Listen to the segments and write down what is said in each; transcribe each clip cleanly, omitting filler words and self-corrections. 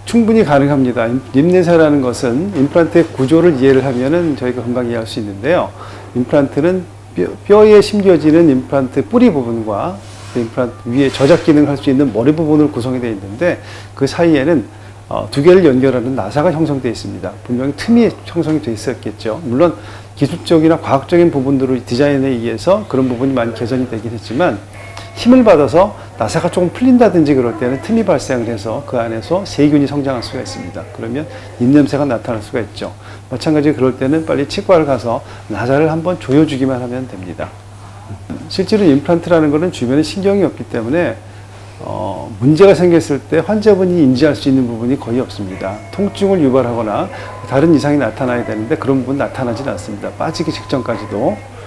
충분히 가능합니다. 립내세라는 것은 임플란트의 구조를 이해를 하면은 저희가 금방 이해할 수 있는데요. 임플란트는 뼈에 심겨지는 임플란트 뿌리 부분과 그 임플란트 위에 저작 기능을 할 수 있는 머리 부분으로 구성이 되어 있는데 그 사이에는 두 개를 연결하는 나사가 형성되어 있습니다. 분명히 틈이 형성이 되어 있었겠죠. 물론 기술적이나 과학적인 부분들의 디자인에 의해서 그런 부분이 많이 개선이 되긴 했지만 힘을 받아서 나사가 조금 풀린다든지 그럴 때는 틈이 발생을 해서 그 안에서 세균이 성장할 수가 있습니다. 그러면 입냄새가 나타날 수가 있죠. 마찬가지로 그럴 때는 빨리 치과를 가서 나사를 한번 조여주기만 하면 됩니다. 실제로 임플란트라는 것은 주변에 신경이 없기 때문에 문제가 생겼을 때 환자분이 인지할 수 있는 부분이 거의 없습니다. 통증을 유발하거나 다른 이상이 나타나야 되는데 그런 부분 나타나지는 않습니다. 빠지기 직전까지도.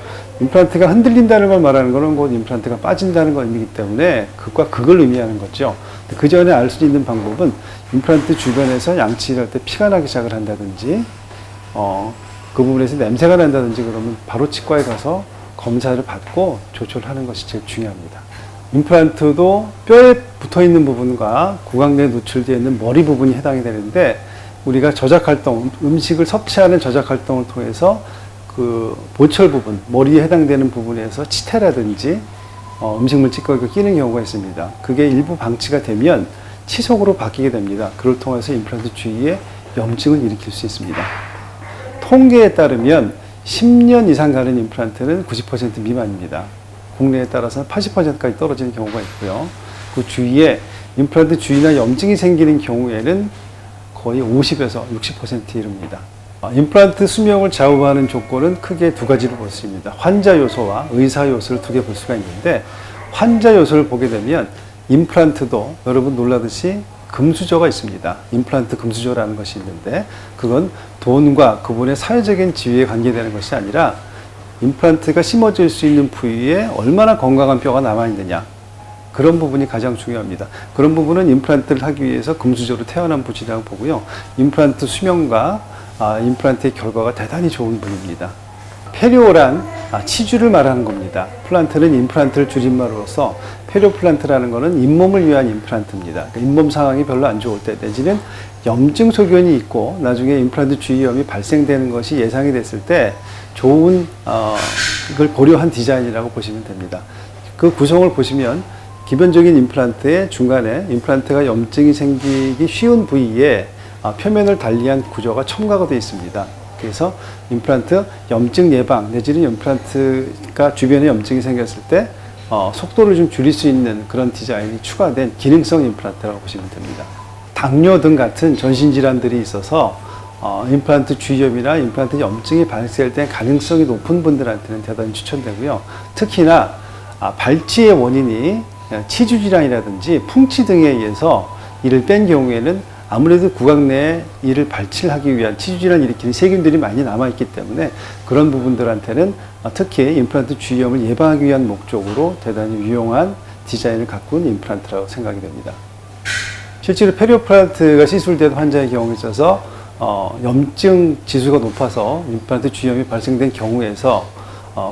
임플란트가 흔들린다는 걸 말하는 것은 곧 임플란트가 빠진다는 걸 의미이기 때문에 극과 극을 의미하는 거죠. 그 전에 알 수 있는 방법은 임플란트 주변에서 양치를 할 때 피가 나기 시작을 한다든지 그 부분에서 냄새가 난다든지 그러면 바로 치과에 가서 검사를 받고 조처를 하는 것이 제일 중요합니다. 임플란트도 뼈에 붙어 있는 부분과 구강 내에 노출되어 있는 머리 부분이 해당이 되는데 우리가 저작 활동, 음식을 섭취하는 저작 활동을 통해서 그 보철 부분, 머리에 해당되는 부분에서 치태라든지 음식물 찌꺼기가 끼는 경우가 있습니다. 그게 일부 방치가 되면 치석으로 바뀌게 됩니다. 그걸 통해서 임플란트 주위에 염증을 일으킬 수 있습니다. 통계에 따르면 10년 이상 가는 임플란트는 90% 미만입니다. 국내에 따라서는 80%까지 떨어지는 경우가 있고요. 그 주위에 임플란트 주위나 염증이 생기는 경우에는 거의 50에서 60%에 이릅니다. 임플란트 수명을 좌우하는 조건은 크게 두 가지로 볼 수 있습니다. 환자 요소와 의사 요소를 두 개 볼 수가 있는데 환자 요소를 보게 되면 임플란트도 여러분 놀라듯이 금수저가 있습니다. 임플란트 금수저라는 것이 있는데 그건 돈과 그분의 사회적인 지위에 관계되는 것이 아니라 임플란트가 심어질 수 있는 부위에 얼마나 건강한 뼈가 남아있느냐 그런 부분이 가장 중요합니다. 그런 부분은 임플란트를 하기 위해서 금수저로 태어난 부위라고 보고요. 임플란트 수명과 임플란트의 결과가 대단히 좋은 분입니다. 페리오란 치주를 말하는 겁니다. 플란트는 임플란트를 줄임말로써 페리오플란트라는 것은 잇몸을 위한 임플란트입니다. 그러니까 잇몸 상황이 별로 안 좋을 때 내지는 염증 소견이 있고 나중에 임플란트 주위염이 발생되는 것이 예상이 됐을 때 좋은 그걸 고려한 디자인이라고 보시면 됩니다. 그 구성을 보시면 기본적인 임플란트의 중간에 임플란트가 염증이 생기기 쉬운 부위에 표면을 달리한 구조가 첨가가 되어 있습니다. 그래서 임플란트 염증 예방 내지는 임플란트가 주변에 염증이 생겼을 때 속도를 좀 줄일 수 있는 그런 디자인이 추가된 기능성 임플란트라고 보시면 됩니다. 당뇨 등 같은 전신질환들이 있어서 임플란트 주위염이나 임플란트 염증이 발생할 때 가능성이 높은 분들한테는 대단히 추천되고요. 특히나 발치의 원인이 치주질환이라든지 풍치 등에 의해서 이를 뺀 경우에는 아무래도 구강 내에 이를 발치하기 위한 치주질환을 일으키는 세균들이 많이 남아있기 때문에 그런 부분들한테는 특히 임플란트 주위염을 예방하기 위한 목적으로 대단히 유용한 디자인을 갖고 있는 임플란트라고 생각이 됩니다. 실제로 페리오플란트가 시술된 환자의 경우에 있어서 염증 지수가 높아서 임플란트 주위염이 발생된 경우에서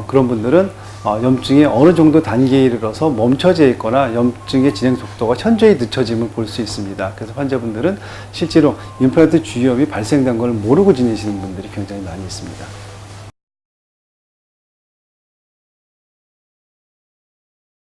그런 분들은 염증이 어느 정도 단계에 이르러서 멈춰져 있거나 염증의 진행 속도가 현저히 늦춰짐을 볼 수 있습니다. 그래서 환자분들은 실제로 임플란트 주위염이 발생된 걸 모르고 지내시는 분들이 굉장히 많이 있습니다.